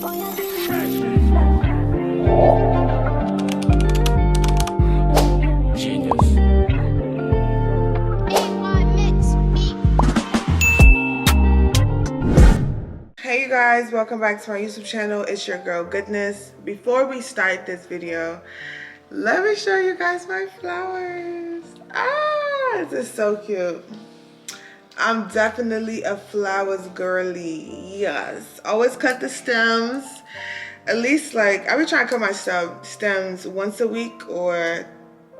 Hey you guys, welcome back to my YouTube channel. It's your girl Goodness. Before we start this video, let me show you guys my flowers. This is so cute. I'm definitely a flowers girly. Yes, always cut the stems. At least like I be trying to cut my stems once a week or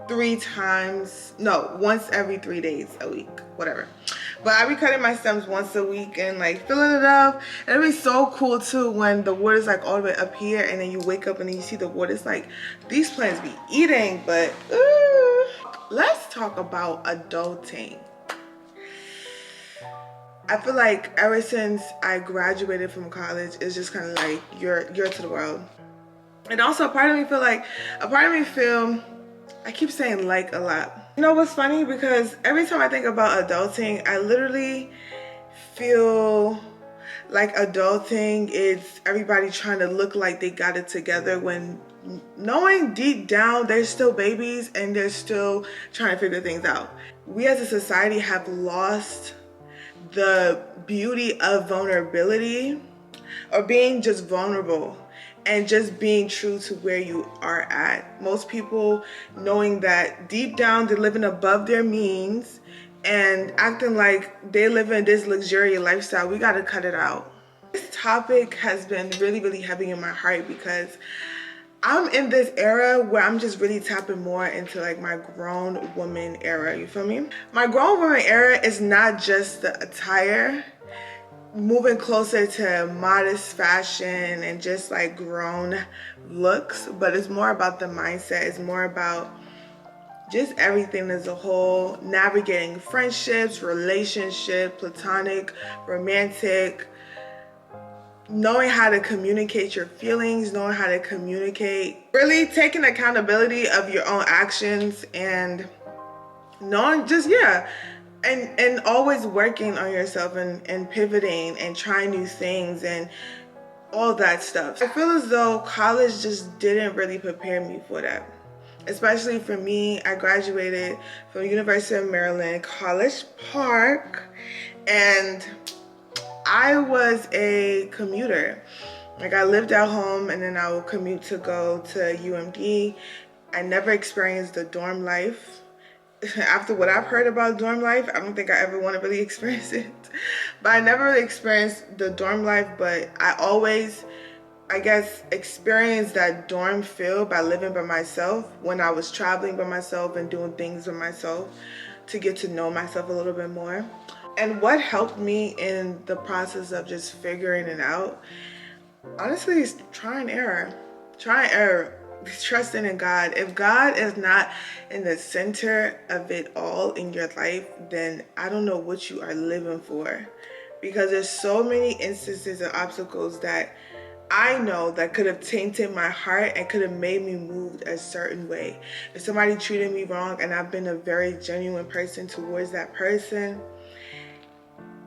once every 3 days a week, whatever. But I be cutting my stems once a week and like filling it up. And it'd be so cool too when the water's like all the way up here and then you wake up and then you see the water. It's like these plants be eating, but let's talk about adulting. I feel like ever since I graduated from college, it's just kind of like you're to the world. And also a part of me feel I keep saying like a lot. You know what's funny? Because every time I think about adulting, I literally feel like adulting is everybody trying to look like they got it together when knowing deep down they're still babies and they're still trying to figure things out. We as a society have lost the beauty of vulnerability or being just vulnerable and just being true to where you are at. Most people knowing that deep down they're living above their means and acting like they live in this luxurious lifestyle. We gotta cut it out. This topic has been really, really heavy in my heart because I'm in this era where I'm just really tapping more into like my grown woman era, you feel me? My grown woman era is not just the attire, moving closer to modest fashion and just like grown looks, but it's more about the mindset. It's more about just everything as a whole, navigating friendships, relationship, platonic, romantic, knowing how to communicate your feelings, knowing how to communicate, really taking accountability of your own actions and knowing and always working on yourself and pivoting and trying new things and all that stuff. I feel as though college just didn't really prepare me for that. Especially for me, I graduated from University of Maryland, College Park, and I was a commuter. Like I lived at home and then I would commute to go to UMD. I never experienced the dorm life. After what I've heard about dorm life, I don't think I ever want to really experience it. But I never really experienced the dorm life, but I always, I guess, experienced that dorm feel by living by myself when I was traveling by myself and doing things by myself to get to know myself a little bit more. And what helped me in the process of just figuring it out, honestly, is try and error. Try and error. Trusting in God. If God is not in the center of it all in your life, then I don't know what you are living for. Because there's so many instances and obstacles that I know that could have tainted my heart and could have made me move a certain way. If somebody treated me wrong and I've been a very genuine person towards that person,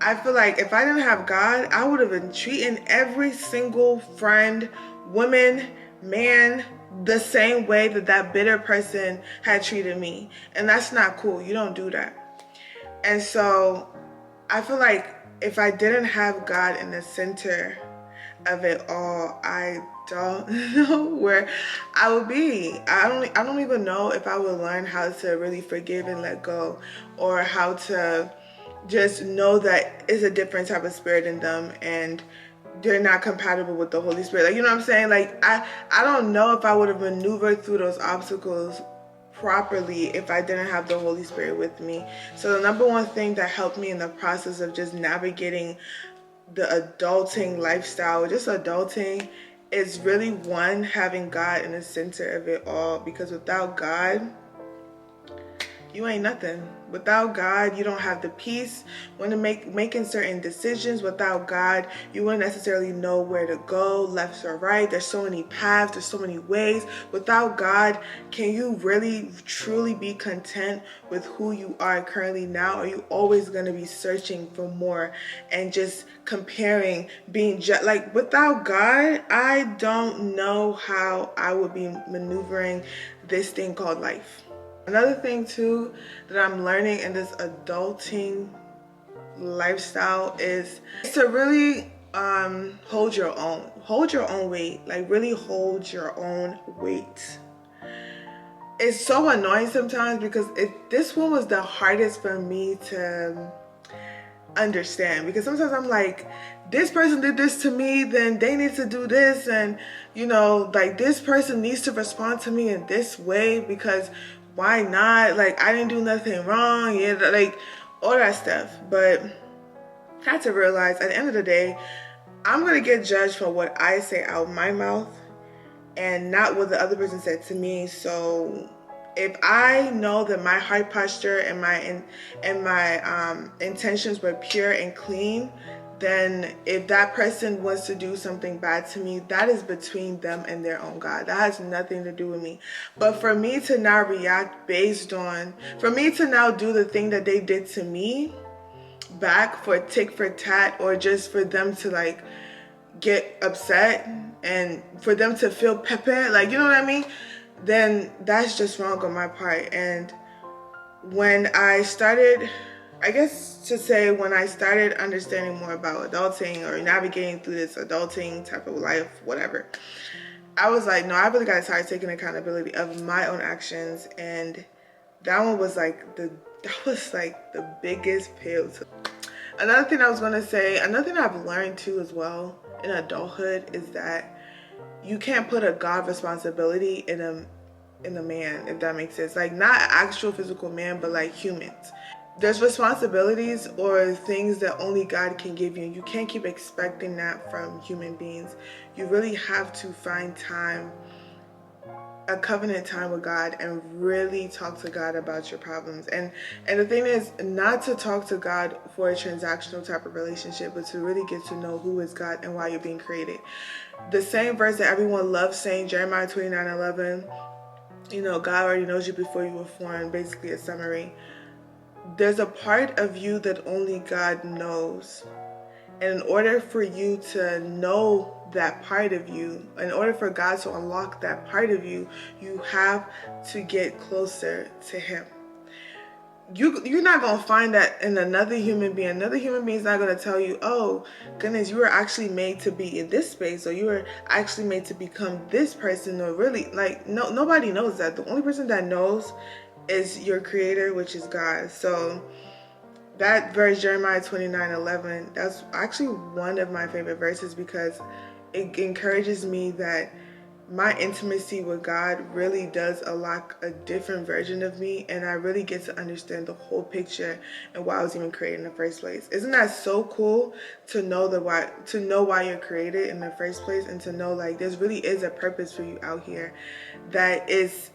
I feel like if I didn't have God, I would have been treating every single friend, woman, man, the same way that bitter person had treated me. And that's not cool. You don't do that. And so I feel like if I didn't have God in the center of it all, I don't know where I would be. I don't even know if I would learn how to really forgive and let go, or how to just know that it's a different type of spirit in them and they're not compatible with the Holy Spirit. Like, you know what I'm saying? Like, I don't know if I would have maneuvered through those obstacles properly if I didn't have the Holy Spirit with me. So the number one thing that helped me in the process of just navigating the adulting lifestyle, just adulting, is really one, having God in the center of it all. Because without God, you ain't nothing. Without God, you don't have the peace when to making certain decisions. Without God, you wouldn't necessarily know where to go, left or right. There's so many paths, there's so many ways. Without God, can you really truly be content with who you are currently now? Or are you always going to be searching for more and just comparing, being like, without God, I don't know how I would be maneuvering this thing called life. Another thing too that I'm learning in this adulting lifestyle is to really hold your own weight. Like, really hold your own weight. It's so annoying sometimes because this one was the hardest for me to understand, because sometimes I'm like, this person did this to me, then they need to do this, and you know, like, this person needs to respond to me in this way, because why not? Like, I didn't do nothing wrong, yeah, like all that stuff. But I had to realize at the end of the day, I'm gonna get judged for what I say out my mouth and not what the other person said to me. So if I know that my heart posture and my intentions were pure and clean, then if that person wants to do something bad to me, that is between them and their own God. That has nothing to do with me. But for me to now react based on, for me to now do the thing that they did to me back for tick for tat, or just for them to like get upset and for them to feel pepe, like, you know what I mean? Then that's just wrong on my part. And when I started, I guess to say, when I started understanding more about adulting or navigating through this adulting type of life, whatever, I was like, no, I really got to start taking accountability of my own actions. And that one was like the biggest pill to. Another thing I was going to say, another thing I've learned too as well in adulthood is that you can't put a God responsibility in a man, if that makes sense. Like, not actual physical man, but like humans. There's responsibilities or things that only God can give you. You can't keep expecting that from human beings. You really have to find time, a covenant time with God, and really talk to God about your problems. And the thing is, not to talk to God for a transactional type of relationship, but to really get to know who is God and why you're being created. The same verse that everyone loves saying, Jeremiah 29:11, you know, God already knows you before you were formed, basically a summary. There's a part of you that only God knows. And in order for you to know that part of you, in order for God to unlock that part of you, you have to get closer to Him. You're not going to find that in another human being. Another human being is not going to tell you, oh, goodness, you were actually made to be in this space, or you were actually made to become this person, or really, like, no, nobody knows that. The only person that knows is your creator, which is God. So that verse, Jeremiah 29:11, that's actually one of my favorite verses, because it encourages me that my intimacy with God really does unlock a different version of me, and I really get to understand the whole picture and why I was even created in the first place. Isn't that so cool to know why you're created in the first place, and to know like there's really is a purpose for you out here that is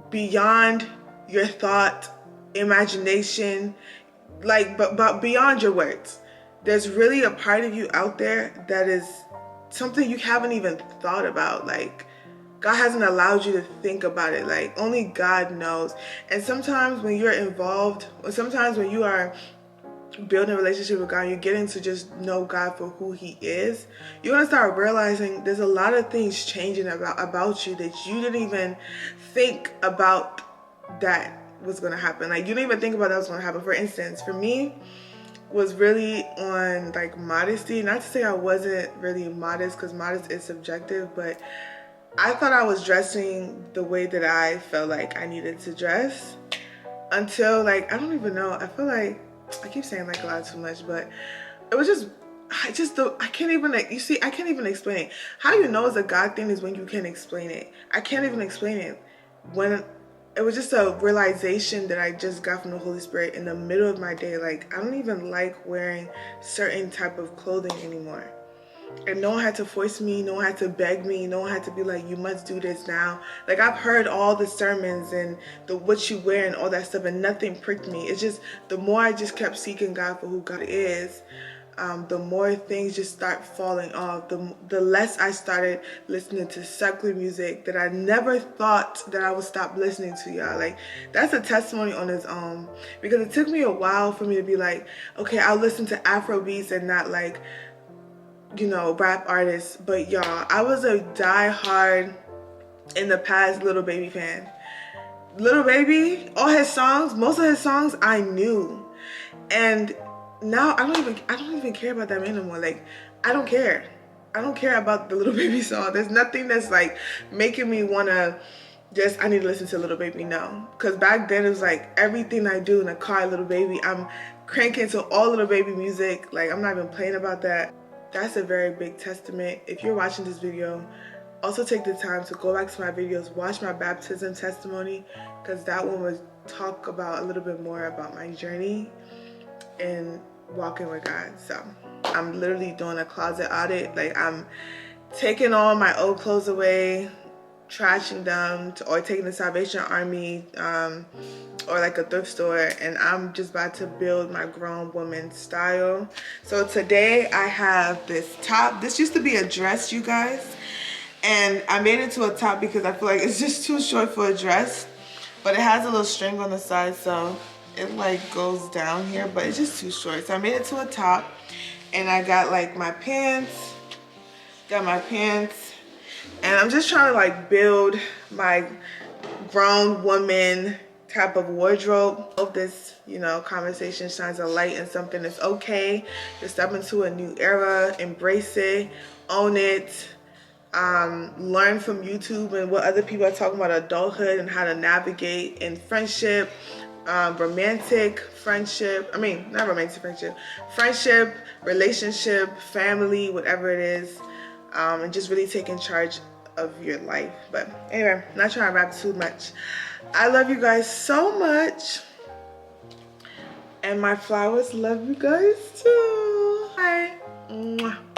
beyond your thought, imagination, like but beyond your words. There's really a part of you out there that is something you haven't even thought about. Like, God hasn't allowed you to think about it. Like, only God knows. And sometimes when you're involved, or sometimes when you are building a relationship with God, you're getting to just know God for who He is, you're gonna start realizing there's a lot of things changing about you that you didn't even think about that was gonna happen. Like, you didn't even think about that was gonna happen. For instance, for me, was really on like modesty. Not to say I wasn't really modest, because modest is subjective, but I thought I was dressing the way that I felt like I needed to dress, until like, I don't even know, I feel like I keep saying like a lot too much, but it was just I can't even, you see, I can't even explain it. How you know it's a God thing is when you can't explain it. I can't even explain it. When it was just a realization that I just got from the Holy Spirit in the middle of my day. Like, I don't even like wearing certain type of clothing anymore. And no one had to force me, no one had to beg me, no one had to be like, you must do this now. Like, I've heard all the sermons and the what you wear and all that stuff, and nothing pricked me. It's just the more I just kept seeking God for who God is, the more things just start falling off. The less I started listening to secular music that I never thought that I would stop listening to, y'all. Like, that's a testimony on its own, because it took me a while for me to be like, okay, I'll listen to Afro beats and not like, you know, rap artists. But y'all, I was a die-hard in the past Lil Baby fan. Lil Baby, all his songs, most of his songs I knew. And now I don't even care about that man anymore. Like, I don't care. I don't care about the Lil Baby song. There's nothing that's like making me wanna just, I need to listen to Lil Baby now. Cause back then it was like everything I do in the car, Lil Baby, I'm cranking to all Lil Baby music. Like, I'm not even playing about that. That's a very big testament. If you're watching this video, also take the time to go back to my videos, watch my baptism testimony, because that one was talk about a little bit more about my journey and walking with God. So I'm literally doing a closet audit. Like, I'm taking all my old clothes away, trashing them, or taking the Salvation Army or like a thrift store, and I'm just about to build my grown woman style. So today I have this top. This used to be a dress, you guys, and I made it to a top because I feel like it's just too short for a dress, but it has a little string on the side, so it like goes down here, but it's just too short. So I made it to a top, and I got like my pants, and I'm just trying to like build my grown woman type of wardrobe. Hope this, you know, conversation shines a light in something that's okay to step into a new era, embrace it, own it, learn from YouTube and what other people are talking about adulthood and how to navigate in friendship, romantic friendship, I mean, not romantic friendship, friendship, relationship, family, whatever it is, and just really taking charge of your life. But anyway, not trying to rap too much. I love you guys so much, and my flowers love you guys too. Bye. Mwah.